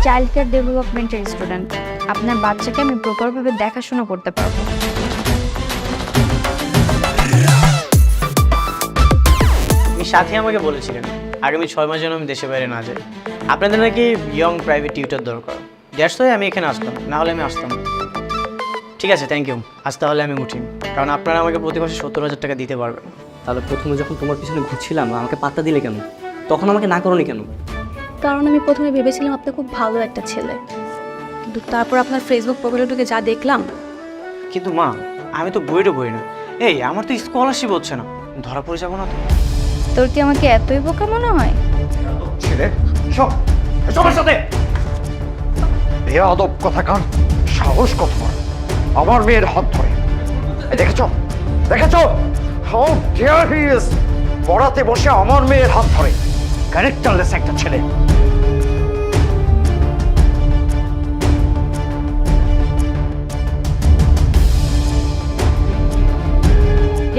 Child care ডেভেলপমেন্টের student. আপনার বাচ্চাকে আমি প্রপারভাবে দেখাশোনা করতে পারবো। সাথী আমাকে বলেছিলেন আগামী 6 মাস যেন আমি দেশে বাইরে না যাই। আপনাদের নাকি ইয়ং প্রাইভেট টিউটর দরকার, দ্যাটস ওয়াই আমি এখানে আসলাম, না হলে আমি আসতাম না। ঠিক আছে, থ্যাংক ইউ। আজ তাহলে আমি উঠি, কারণ আপনারা আমাকে প্রতি মাসে 70,000 টাকা দিতে পারবেন। তাহলে প্রথমে যখন তোমার পিছনে ঘুরছিলাম আমাকে পাত্তা দিলে কেন? তখন আমাকে না করোনি কেন? কারণ আমি প্রথমে ভেবেছিলাম আপনি খুব ভালো একটা ছেলে, কিন্তু তারপর আপনার ফেসবুক প্রোফাইলে ঢুকে যা দেখলাম। কিন্তু মা, আমি তো বইটা বই না। এই আমার তো স্কলারশিপ হচ্ছে না, ধরা পড়ে যাবো না তো? তোর কি আমাকে এতই বোকা মনে হয়? ছেলে সব সবার সাথে বেয়াদব কথা কান, সাহস কত বড় আমার মেয়ের হাত ধরে। এই দেখেছো দেখেছো, হাউ ডিয়ার হি ইজ, পড়াতে বসে আমার মেয়ের হাত ধরে। ক্যারেক্টারলেস একটা ছেলে।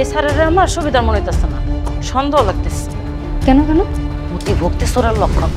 এ স্যারের আমার সুবিধার মনে হইতেছে না, সন্দেহ লাগতেছে। কেন কেন? মতি ভক্তি চোরের লক্ষণ।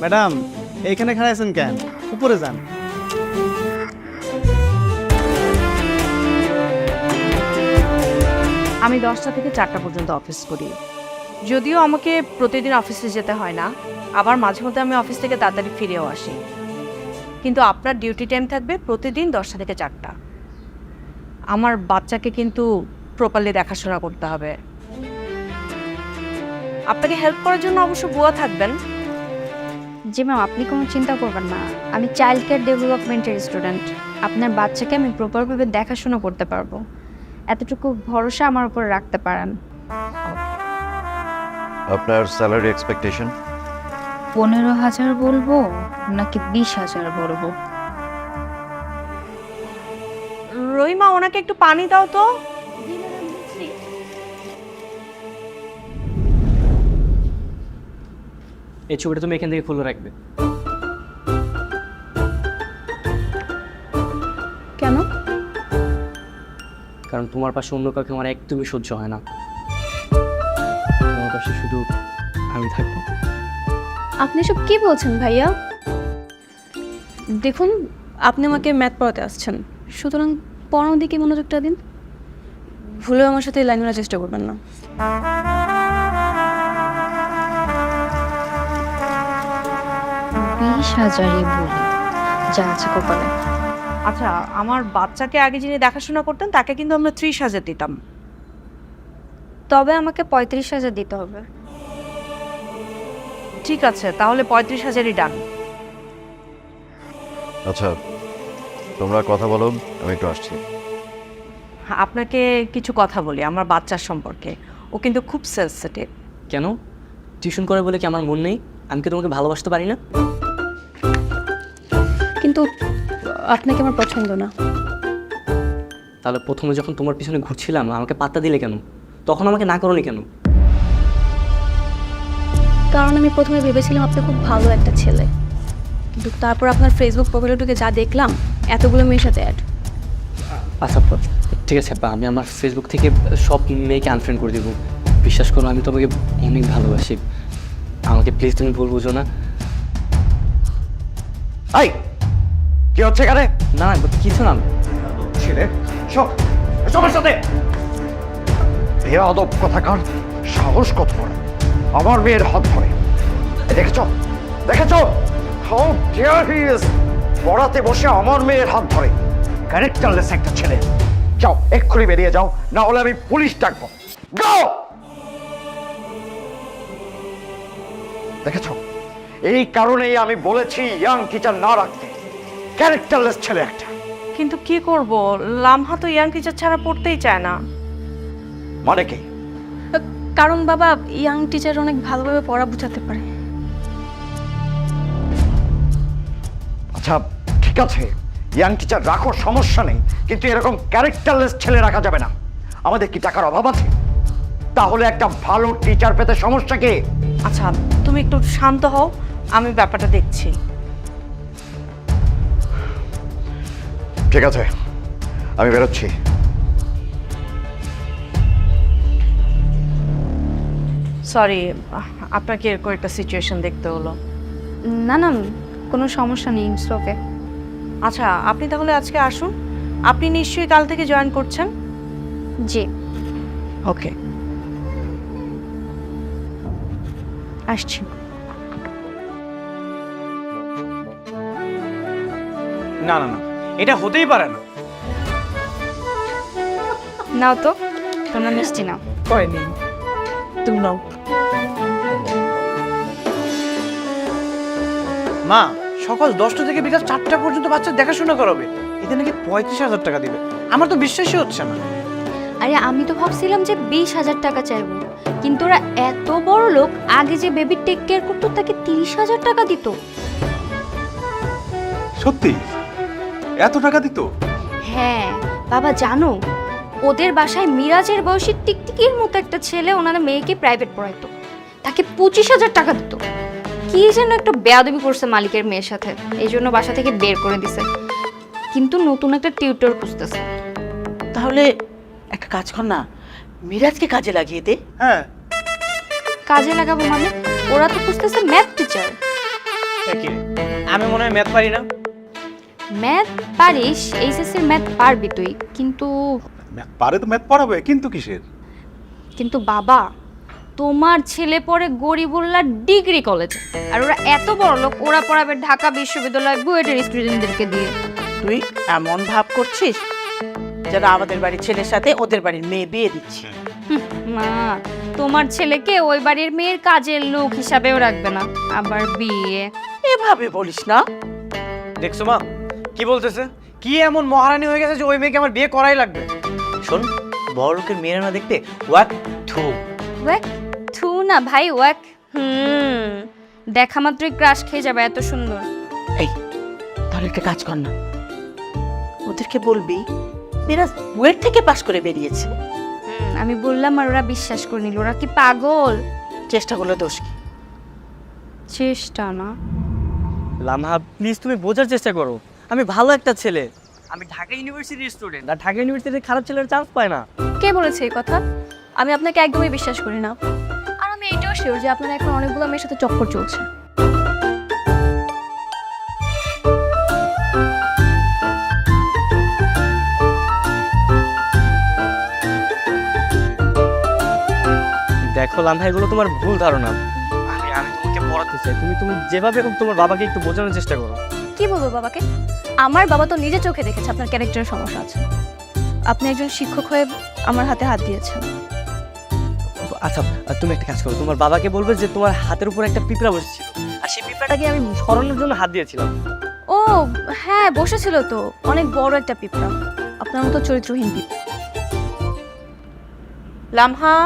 ম্যাডাম, এইখানে খাড়া আছেন কেন? উপরে যান। আমি 10টা থেকে 4টা পর্যন্ত অফিস করি। যদিও আমাকে প্রতিদিন অফিসে যেতে হয় না, আবার মাঝে মধ্যে আমি অফিস থেকে তাড়াতাড়ি ফিরেও আসি, কিন্তু আপনার ডিউটি টাইম থাকবে প্রতিদিন 10টা থেকে 4টা। আমার বাচ্চাকে কিন্তু প্রপারলি দেখাশোনা করতে হবে। আপনাকে হেল্প করার জন্য অবশ্য বুয়া থাকবেন। জি ম্যাম, আপনি কোনো চিন্তা করবেন না। আমি চাইল্ড কেয়ার ডেভেলপমেন্টের স্টুডেন্ট। আপনার বাচ্চাকে আমি প্রপারভাবে দেখাশোনা করতে পারবো, এতটুকু ভরসা আমার উপর রাখতে পারেন। আপনার স্যালারি এক্সপেকটেশন? 15,000 বলবো নাকি 20,000 বলবো? রহিমা, ওনাকে একটু পানি দাও তো। এই ছবিটা তুমি এখান থেকে খুলে রাখবে। কেন? কারণ তোমার পাশে অন্য কাউকে আমার একদমই সহ্য হয় না। তোমার পাশে শুধু আমি থাকবো। আপনি সব কি বলছেন ভাইয়া? দেখুন, আপনি আমাকে ম্যাথ পড়াতে আসছেন, সুতরাং পড়ানোর দিকে মনোযোগটা দিন। ভুলেও আমার সাথে লাইন মারার চেষ্টা করবেন না। 20,000ই বলি, যা আছে কপালে। আচ্ছা, আমার বাচ্চাকে আগে যিনি দেখাশোনা করতেন তাকে কিন্তু আমরা 30,000 দিতাম। তবে আমাকে 35,000 দিতে হবে। ঠিক আছে, তাহলে 35,000ই ডান। আচ্ছা, তোমরা কথা বলো, আমি একটু আসছি। আপনাকে কিছু কথা বলি আমার বাচ্চার সম্পর্কে। ও কিন্তু খুব সেনসিটিভ। কেন? টিউশন করে বলে কি আমার মন নেই? আমি কি তোমাকে ভালোবাসতে পারি না? কিন্তু আপনাকে আমার পছন্দ না। তাহলে প্রথমে যখন তোমার পিছনে ঘুরছিলাম আমাকে পাত্তা দিলে কেন? তখন আমাকে না করোনি কেন? কারণ আমি প্রথমে ভেবেছিলাম আপনি খুব ভালো একটা ছেলে, কিন্তু তারপর আপনার ফেসবুক প্রোফাইলে ঢুকে যা দেখলাম, এতগুলো মেয়ের সাথে অ্যাড। আচ্ছা ঠিক আছে আপা, আমি আমার ফেসবুক থেকে সব মেয়েকে আনফ্রেন্ড করে দেবো। বিশ্বাস করো, আমি তোমাকে অনেক ভালোবাসি। আমাকে প্লিজ তুমি ভুল বুঝো না। এই কি হচ্ছে এখানে? না না কিছু না। ছেলে সব সবার সাথে বেয়াদব কথাকার, সাহস কত বড় আমার মেয়ের হাত ধরে। দেখেছ দেখেছ, হাউ ডিয়ার হি ইজ, পড়াতে বসে আমার মেয়ের হাত ধরে। ক্যারেক্টারলেস একটা ছেলে। যাও এক্ষুনি বেরিয়ে যাও, না হলে আমি পুলিশ ডাকবো। যাও। দেখেছ, এই কারণেই আমি বলেছি ইয়াং টিচার না রাখতে। ক্যারেক্টারলেস ছেলে একটা। কিন্তু কি করব, লামহা তো ইয়াং টিচার ছাড়া পড়তেই চায় না। মানে কি? কারণ বাবা, ইয়াং টিচার অনেক ভালোভাবে পড়া বোঝাতে পারে। আচ্ছা ঠিক আছে, ইয়াং টিচার রাখো, সমস্যা নেই, কিন্তু এরকম ক্যারেক্টারলেস ছেলে রাখা যাবে না। আমাদের কি টাকার অভাব আছে? তাহলে একটা ভালো টিচার পেতে সমস্যা কি? আচ্ছা তুমি একটু শান্ত হও, আমি ব্যাপারটা দেখছি। ঠিক আছে, আমি বেরোচ্ছি। সরি, আপনাকে এরকম একটা সিচুয়েশন দেখতে হলো। না না, কোনো সমস্যা নেই, ইটস ওকে। আচ্ছা আপনি তাহলে আজকে আসুন, আপনি নিশ্চয়ই কাল থেকে জয়েন করছেন। জি, ওকে আসছি। না না না, এটা হতেই পারে না। নাও তো, তোমরা মিষ্টি নাও। কয়নি তুমি নাও। মা, সকাল 10টা থেকে বিকাল 4টা পর্যন্ত বাচ্চা দেখাশোনা করাবে, এতে নাকি 35,000 টাকা দিবে। আমার তো বিশ্বাসই হচ্ছে না। আরে আমি তো ভাবছিলাম যে 20,000 টাকা চাইবো, কিন্তু ওরা এত বড় লোক, আগে যে বেবি টেক কেয়ার করতো তাকে 30,000 টাকা দিত। সত্যি এত টাকা দিত? হ্যাঁ বাবা, জানো ওদের বাসায় মিরাজের বয়সী টিকটিকির মতো একটা ছেলে ওনার মেয়েকে প্রাইভেট পড়াইতো, তাকে 25,000 টাকা দিত। কি যেন একটা বেয়াদবি করছে মালিকের মেয়ের সাথে, এই জন্য বাসা থেকে বের করে দিছে। কিন্তু নতুন একটা টিউটর খুঁজতেছে। তাহলে একটা কাজ কর না, মিরাজকে কাজে লাগিয়ে দে। হ্যাঁ, কাজে লাগাবো মানে? ওরা তো খুঁজতেছে ম্যাথ টিচার। একই রে, আমি মনে হয় ম্যাথ পারি না। ম্যাথ পারিস, এইচএসসির ম্যাথ পারবি তুই, কিন্তু ম্যাথ পারে তো ম্যাথ পড়াবে, কিন্তু কিসের? কিন্তু বাবা, তোমার ছেলে পড়ে গরিবুল্লাহ ডিগ্রি কলেজে, আর ওরা এত বড় লোক, ওরা পড়াবে ঢাকা বিশ্ববিদ্যালয় বুয়েটের স্টুডেন্টদেরকে দিয়ে। তুই এমন ভাব করছিস যেন আমাদের বাড়ির ছেলের সাথে ওদের বাড়ির মেয়ে বিয়ে দিচ্ছি। মা, তোমার ছেলেকে ওই বাড়ির মেয়ের কাজের লোক হিসাবেও রাখবে না, আবার বিয়ে। এভাবে বলিস না। দেখছো মা কি বলতেছে? কি এমন মহারানী হয়ে গেছে যে ওই মেয়েকে আমার বিয়ে করাই লাগবে? শোন, বড় লোকের মেয়েরা না দেখতে ওয়াক থু। ওয়াক থু না ভাই, ওয়াক দেখা মাত্রই ক্রাশ খেয়ে যাবে, এত সুন্দর। এই তাহলে একটা কাজ কর না, ওদেরকে বলবি মিরাজ বুয়েট থেকে পাশ করে বেরিয়েছে। আমি বললাম আর ওরা বিশ্বাস করে নিল। ওরা কি পাগল? চেষ্টা করলে দোষ কি? চেষ্টা না। লামহা প্লিজ তুমি বোঝার চেষ্টা করো, আমি ভালো একটা ছেলে, আমি ঢাকা ইউনিভার্সিটির স্টুডেন্ট, আর ঢাকা ইউনিভার্সিটির খারাপ ছেলের চান্স পায় না। কে বলেছে এই কথা? আমি আপনাকে একদমই বিশ্বাস করি না। আর আমি এটাও শিওর যে আপনার এখন অনেকগুলো মেয়ের সাথে চক্কর চলছে। দেখো লামহা, এগুলো তোমার ভুল ধারণা। আমি তোমাকে পড়াতে চাই, তুমি যেভাবে হোক তোমার বাবাকে একটু বোঝানোর চেষ্টা করো। কি বলবো বাবাকে? আমার বাবা তো নিজে চোখে দেখেছে আপনার ক্যারেক্টারের সমস্যা আছে। আপনি একজন শিক্ষক হয়ে আমার হাতে হাত দিয়েছেন। আচ্ছা তুমি একটা কাজ করো, তোমার বাবাকে বলবে যে তোমার হাতের উপর একটা পিঁপড়া বসেছিল, আর সেই পিঁপড়াটাকে আমি সরানোর জন্য হাত দিয়েছিলাম। ও হ্যাঁ, বসেছিল তো, অনেক বড় একটা পিঁপড়া, আপনার মতো চরিত্রহীন পিঁপড়া। লামহা,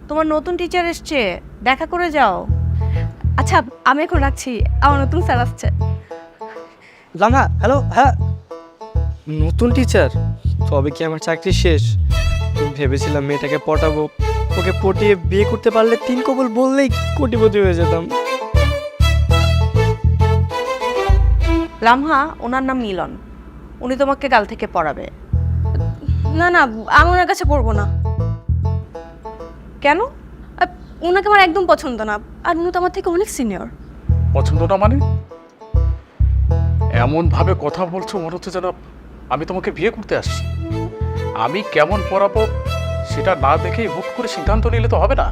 তোমার নতুন টিচার এসছে, দেখা করে যাও। আচ্ছা আমি এখন রাখছি, আমার নতুন স্যার আসছে। লামহা হ্যালো। হ্যাঁ, নতুন টিচার? তবে কি আমার চাকরি শেষ? ভেবেছিলাম মেয়েটাকে পটাবো, ওকে পটিয়ে বিয়ে করতে পারলে 3 কবুল বললেই কোটিপতি হয়ে যেতাম। লামহা, ওনার নাম মিলন, উনি তোমাকে কাল থেকে পড়াবে। না না, আমি ওনার কাছে পড়বো না। কেন? ওনাকে আমার একদম পছন্দ না, আর উনি তো আমার থেকে অনেক সিনিয়র। পছন্দটা মানে এমনভাবে কথা বলছো মনে হচ্ছে যেন আমি তোমাকে বিয়ে করতে আসছি। আমি কেমন পড়াবো সেটা না দেখেই হুট করে সিদ্ধান্ত নিলে তো হবে না।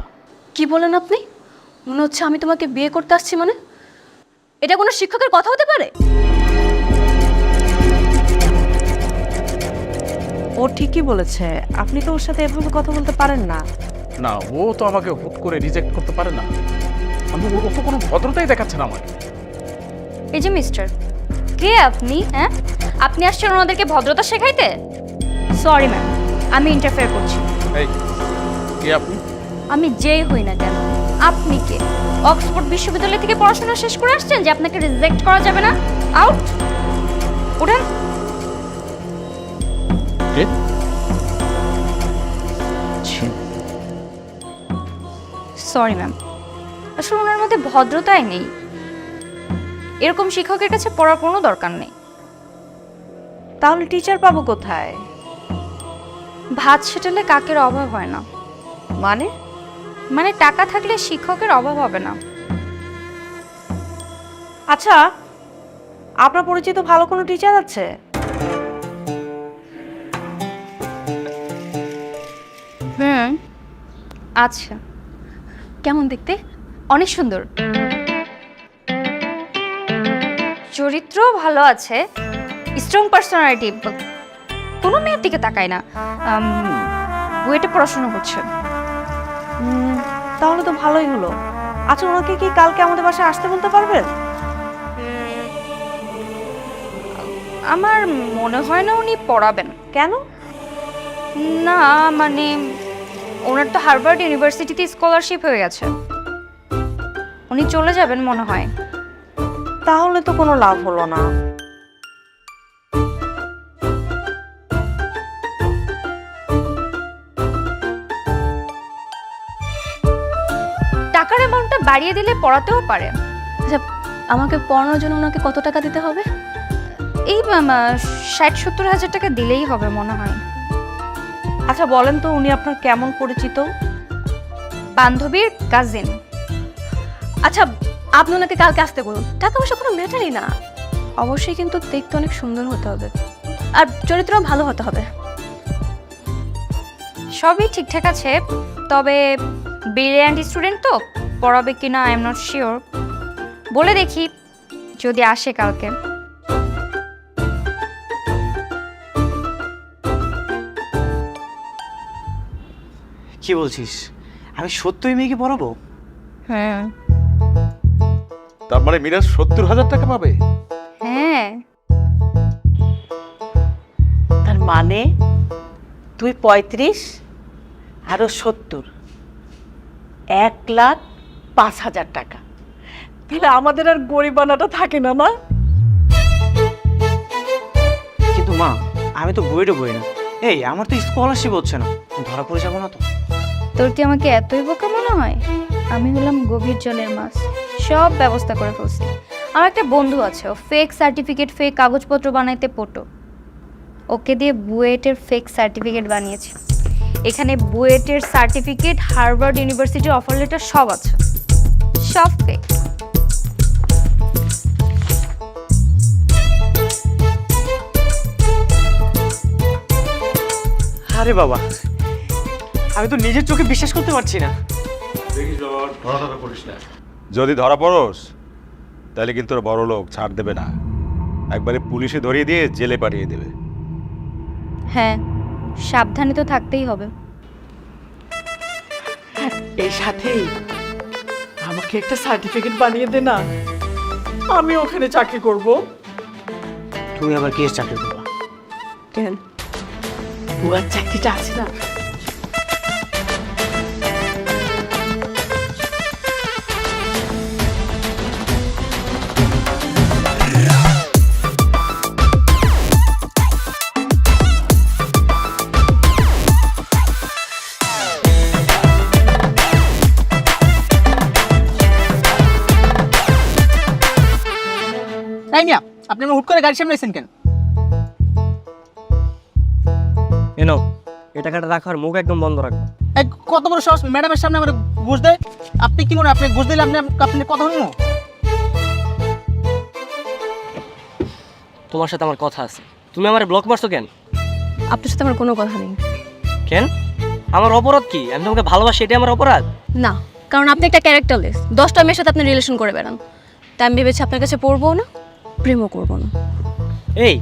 কি বলেন আপনি? মনে হচ্ছে আমি তোমাকে বিয়ে করতে আসছি মানে? এটা কোনো শিক্ষকের কথা হতে পারে? ও ঠিকই বলেছে, আপনি তো ওর সাথে এভাবে কথা বলতে পারেন না। না, ও তো আমাকে হুট করে রিজেক্ট করতে পারে না। ও তো কোনো ভদ্রতাই দেখাচ্ছে না আমাকে। এই যে মিস্টার, কে আপনি? হ্যাঁ, আপনি আসছেন ওনাদেরকে ভদ্রতা শেখাইতে? সরি ম্যাম, আমি ইন্টারফেয়ার করছি। এই কে আপনি? আমি যেই হই না কেন, আপনি কে? অক্সফোর্ড বিশ্ববিদ্যালয় থেকে পড়াশোনা শেষ করে আসছেন যে আপনাকে রিজেক্ট করা যাবে না? আউট, উঠেন। কে? সরি ম্যাম, আসলে ওনার মধ্যে ভদ্রতাই নেই। এরকম শিক্ষকের কাছে পড়ার কোনো দরকার নেই। তাহলে টিচার পাবো কোথায়? ভাত সেটালে কাকের অভাব হয় না। মানে? মানে টাকা থাকলে শিক্ষকের অভাব হবে না। আচ্ছা, আপনার পরিচিত ভালো কোনো টিচার আছে? হুম, আচ্ছা। কেমন দেখতে? অনেক সুন্দর, চরিত্র ভালো আছে, স্ট্রং পার্সোনালিটি। কোনো মেয়ের দিকে তাকায় না, বুয়েটে পড়াশোনা করছে। তাহলে তো ভালোই হলো। আচ্ছা, ওনাকে কি কালকে আমাদের বাসায় আসতে বলতে পারবেন? আমার মনে হয় না উনি পড়াবেন। কেন? না মানে ওনার তো হার্ভার্ড ইউনিভার্সিটিতে স্কলারশিপ হয়ে গেছে, উনি চলে যাবেন মনে হয়। তাহলে তো কোনো লাভ হলো না। টাকার অ্যামাউন্টটা বাড়িয়ে দিলে পড়াতেও পারে। আচ্ছা, আমাকে পড়ানোর জন্য ওনাকে কত টাকা দিতে হবে? এই 60-70 হাজার টাকা দিলেই হবে মনে হয়। আচ্ছা বলেন তো, উনি আপনার কেমন পরিচিত? বান্ধবীর কাজিন। আচ্ছা, আপনি ওনাকে কালকে আসতে বলুন, টাকা পয়সা কোনো ম্যাটারই না। অবশ্যই কিন্তু দেখতে অনেক সুন্দর হতে হবে, আর চরিত্রও ভালো হতে হবে। সবই ঠিকঠাক আছে, তবে ব্রিলিয়ান্ট স্টুডেন্ট তো, পড়াবে কিনা আই এম নট শিওর। বলে দেখি যদি আসে কালকে। কি বলছিস? আমি সত্যই মেয়েকে পড়াবো? হ্যাঁ তার মানে মিরাজ 70,000 টাকা পাবে? হ্যাঁ। তার মানে তুই 35 আরো 70, 1,05,000 টাকা। তাহলে আমাদের আর গরিবানাটা থাকে না, না? কিন্তু মা, আমি তো বইটা বই না। এই আমার তো স্কলারশিপ হচ্ছে না, ধরা পড়ে যাবো না তো? তোর কি আমাকে এতই বোকা মনে হয়? আমি হলাম গভীর জলের মাছ, সব ব্যবস্থা করে ফেলছি। আমার একটা বন্ধু আছে, ও ফেক সার্টিফিকেট, ফেক কাগজপত্র বানাইতে পটো। ওকে দিয়ে বুয়েটের ফেক সার্টিফিকেট বানিয়েছে। এখানে বুয়েটের সার্টিফিকেট, হার্ভার্ড ইউনিভার্সিটির অফার লেটার সব আছে, সব ফেক। আরে বাবা, আমি তো নিজের চোখে বিশ্বাস করতে পারছি না। যদি ধরা পড়োস তাহলে কিন্তু ওর বড় লোক ছাড় দেবে না, একবারে পুলিশে ধরিয়ে দিয়ে জেলে পাঠিয়ে দেবে। হ্যাঁ, সাবধানে তো থাকতেই হবে। এই সাথেই আমাকে একটা সার্টিফিকেট বানিয়ে দে না, আমি ওখানে চাকরি করব। তুমি আবার কি চাকরি করবা? কেন, বুয়ার চাকরিটা আছে না? তাই মিয়া, আপনি আমার হুট করে গাড়ি সামনে এসেছেন কেন? এনো, এই টাকাটা রাখার মুখ একদম বন্ধ রাখবো। এই কত বড় সাহস ম্যাডামের সামনে আমার ঘুষ দেয়? আপনি কি মনে, আপনি ঘুষ দিলে আপনি কথা শুনবো? তোমার সাথে আমার কথা আছে। তুমি আমার ব্লক মারছো কেন? আপনার সাথে আমার কোনো কথা নেই। কেন? আমার অপরাধ কি? আমি তোমাকে ভালোবাসি, এটাই আমার অপরাধ? না, কারণ আপনি একটা ক্যারেক্টারলেস। 10টা মেয়ের সাথে আপনি রিলেশন করে বেড়ান। তাই আমি ভেবেছি আপনার কাছে পড়বো না, প্রেমও করবো না। এই,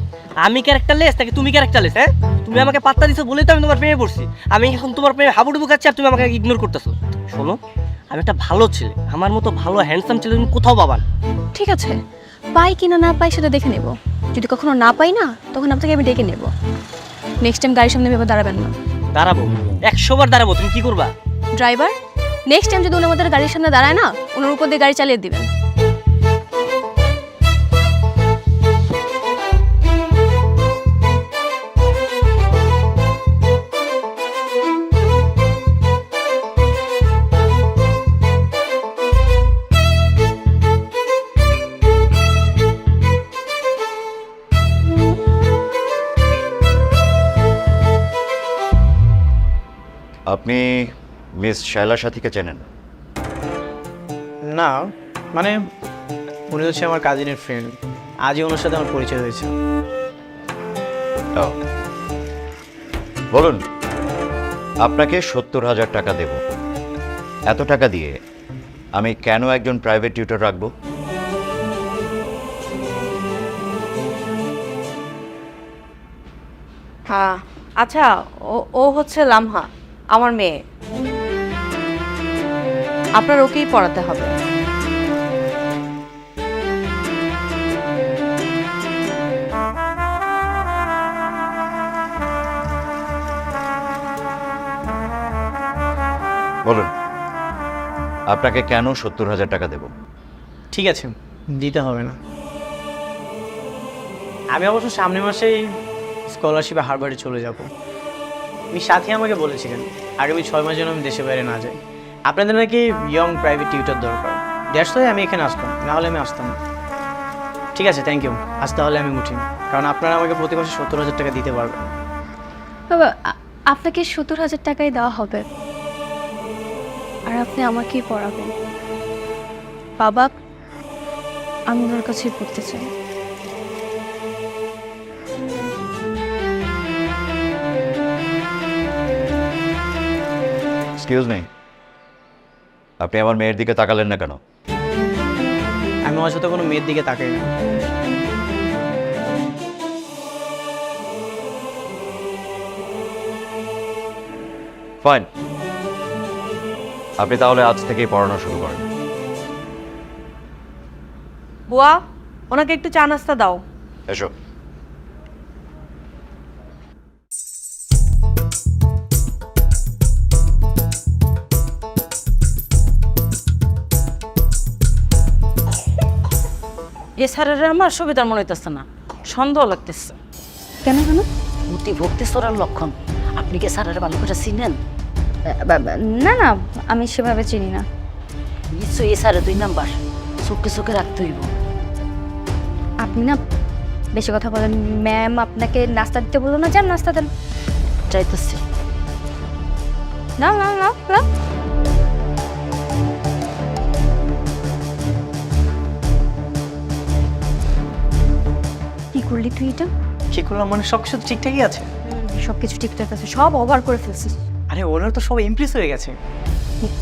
আমি ক্যারেক্টারলেস নাকি তুমি ক্যারেক্টারলেস? হ্যাঁ, তুমি আমাকে পাত্তা দিছো বলেই তো আমি তোমার প্রেমে পড়ছি। আমি এখন তোমার প্রেমে হাবুডুবু খাচ্ছি আর তুমি আমাকে ইগনোর করতেছো। শোনো, আমি একটা ভালো ছেলে, আমার মতো ভালো হ্যান্ডসাম ছেলে তুমি কোথাও পাবা না। ঠিক আছে, পাই কিনা না পাই সেটা দেখে নেব। যদি কখনো না পাই না, তখন আপনাকে আমি ডেকে নেব। নেক্সট টাইম গাড়ির সামনে ভেবে দাঁড়াবেন না। দাঁড়াবো, 100 বার দাঁড়াবো। তুমি কি করবা? ড্রাইভার, নেক্সট টাইম যদি উনি আমাদের গাড়ির সামনে দাঁড়ায় না, ওনার উপর দিয়ে গাড়ি চালিয়ে দিবেন। আপনি মিস শায়লা সাথীকে চেনেন? না, মানে উনি হচ্ছে আমার কাজিনের ফ্রেন্ড। আজই ওনার সাথে আমার পরিচয় হয়েছে। ও, বলুন, আপনাকে 70,000 টাকা দেব। এত টাকা দিয়ে আমি কেন একজন প্রাইভেট টিউটর রাখবো? হ্যাঁ, আচ্ছা, ও হচ্ছে লামহা, আমার মেয়ে। আপনার ওকেই পড়াতে হবে। বলুন, আপনাকে কেন 70,000 টাকা দেব? ঠিক আছে, দিতে হবে না। আমি অবশ্য সামনের মাসেই স্কলারশিপে হার্ভার্ডে চলে যাব। আমি সাথী আমাকে বলেছিলেন আগামী 6 মাস যেন আমি দেশে বাইরে না যাই। আপনাদের নাকি ইয়ং প্রাইভেট টিউটর দরকার। দ্যাটস ওয়াই আমি এখানে আসতাম, না হলে আমি আসতাম না। ঠিক আছে, থ্যাংক ইউ। আজ তাহলে আমি উঠি, কারণ আপনারা আমাকে প্রতি মাসে 70,000 টাকা দিতে পারবেন। বাবা, আপনাকে 70,000 টাকাই দেওয়া হবে, আর আপনি আমাকেই পড়াবেন। বাবা, আমি ওনার কাছেই পড়তে চাই। এক্সকিউজ মি, আপনি আমার মেয়ের দিকে তাকালেন না কেন? আমি অযথা কোনো মেয়ের দিকে তাকাই না। ফাইন, আপনি তাহলে আজ থেকেই পড়ানো শুরু করেন। বুয়া, ওনাকে একটু চা নাস্তা দাও। এসো। এ স্যারের আমার সুবিধার মনে হইতেছে না, সন্দেহ লাগতেছে। কেন কেন? অতি ভক্তি চোরার লক্ষণ। আপনি কি স্যারের ভালো করে চিনেন? না না, আমি সেভাবে চিনি না। নিশ্চয়ই এ স্যারের 2 নাম্বার, চোখে চোখে রাখতে হইব। আপনি না বেশি কথা বলেন। ম্যাম আপনাকে নাস্তা দিতে বললো না, যান নাস্তা দেন। চাইতেছি। না না না না, কি করলি তুই এটা? কি করলাম মানে? সব কিছু ঠিকঠাকই আছে। সব কিছু ঠিকঠাক আছে, সব ওভার করে ফেলছিস। আরে ওনার তো সব ইমপ্রেস হয়ে গেছে।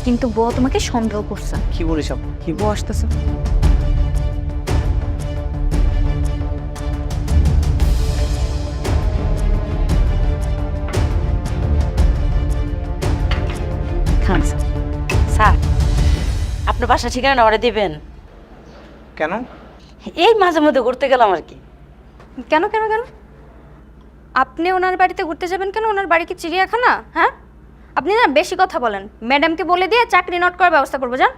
কিন্তু বউ তোমাকে সন্দেহ করছে। কি বলিস আপু? কি বউ আসতেছে? খান স্যার, আপনার বাসা ঠিকানা ওরা দিবেন? কেন? এই মাঝে মধ্যে ঘুরতে গেলাম আর কি। কেন কেন কেন? আপনি ওনার বাড়িতে ঘুরতে যাবেন কেন? ওনার বাড়ি কি চিড়িয়াখানা? হ্যাঁ, আপনি না বেশি কথা বলেন। ম্যাডামকে বলে দিয়ে চাকরি নোট করার ব্যবস্থা করবো, যান।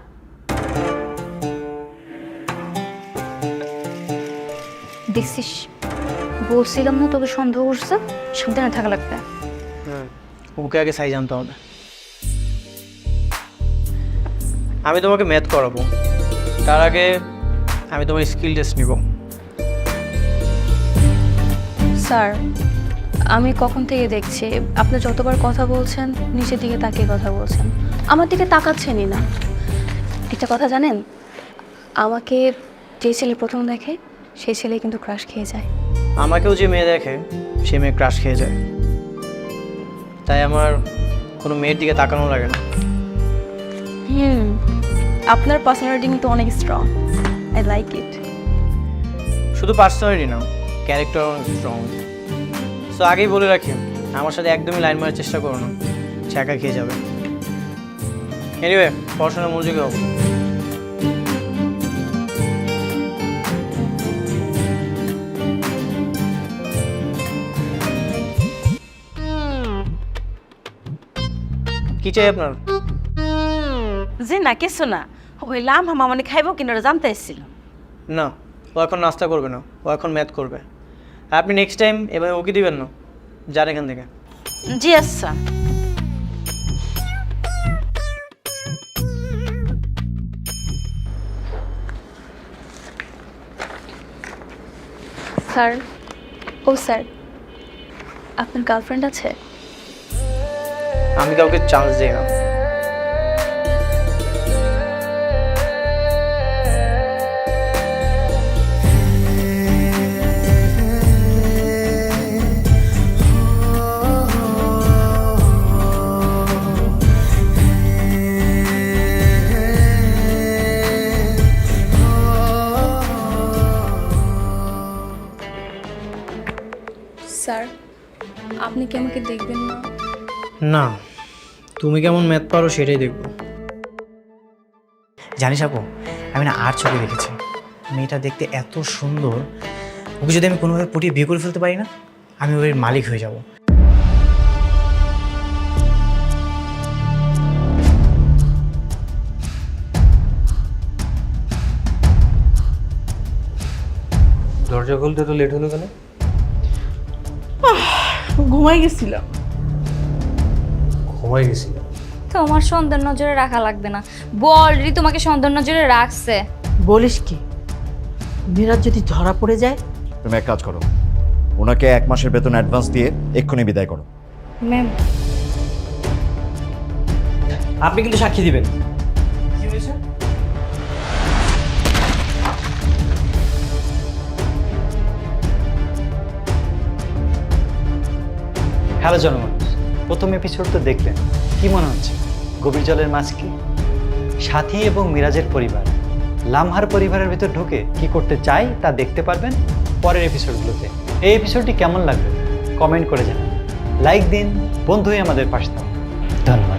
দেখছিস, বলছিলাম না তোকে সন্দেহ করছে। সাবধানে থাকা লাগবে। ওকে আগে সাই জানতে হবে। আমি তোমাকে ম্যাথ করাবো, তার আগে আমি তোমার স্কিল টেস্ট নিব। স্যার, আমি কখন থেকে দেখছি আপনি যতবার কথা বলছেন নিচের দিকে তাকিয়ে কথা বলছেন, আমার দিকে তাকাচ্ছেনই না। একটা কথা জানেন, আমাকে যে ছেলে প্রথম দেখে সেই ছেলে কিন্তু ক্রাশ খেয়ে যায়। আমাকেও যে মেয়ে দেখে সে মেয়ে ক্রাশ খেয়ে যায়, তাই আমার কোনো মেয়ের দিকে তাকানো লাগে না। আপনার পার্সোনালিটি কিন্তু অনেক স্ট্রং, আই লাইক ইট। শুধু পার্সোনালিটি না, ক্যারেক্টার অনেক স্ট্রং। সো আগেই বলে রাখি, আমার সাথে একদমই লাইন মারার চেষ্টা করো না, ছ্যাঁকা খেয়ে যাবে। এনিওয়ে, পড়াশোনার মনোযোগী হবো। কি চাই আপনার? যে না কিছু না, ওই লামহা মামানি খাইব কিনা জানতে এসেছিলাম। না, ও এখন নাস্তা করবে না, ও এখন ম্যাথ করবে। আপনি নেক্সট টাইম এভাবে ওকে দিবেন না, যান এখান থেকে। জি আচ্ছা। স্যার, ও স্যার, আপনার গার্লফ্রেন্ড আছে? আমি কাউকে চান্স দিই না। স্যার, আপনি কি আমাকে দেখবেন না? না, তুমি কেমন ম্যাথ পারো সেটাই দেখবো। জানিস আপু, আমি না আর চোখে দেখেছি মেয়েটা দেখতে এত সুন্দর, ওকে যদি আমি কোনোভাবে পটিয়ে বিয়ে করে ফেলতে পারি না, আমি ওর মালিক হয়ে যাব। দরজা খুলতে তো লেট হলো কেন? ঘুমাই গেছিলাম। ঘুমাই গেছিল? তোমার সন্দেহ নজরে রাখা লাগবে না, অলরেডি তোমাকে সন্দেহ নজরে রাখছে। বলিস কি, মিরাজ যদি ধরা পড়ে যায়? তুমি এক কাজ করো, ওনাকে 1 মাসের বেতন অ্যাডভান্স দিয়ে এক্ষুনি বিদায় করো। ম্যাম, আপনি কিন্তু সাক্ষী দিবেন। হ্যালো জনমানুষ, প্রথম এপিসোড তো দেখলেন, কি মনে হচ্ছে গভীর জলের মাছ কি? সাথী এবং মিরাজের পরিবার লামহার পরিবারের ভিতর ঢুকে কি করতে চায় তা দেখতে পারবেন পরের এপিসোডগুলোতে। এই এপিসোডটি কেমন লাগবে কমেন্ট করে জানান, লাইক দিন, বন্ধু হয়ে আমাদের পাশে থাকুন। ধন্যবাদ।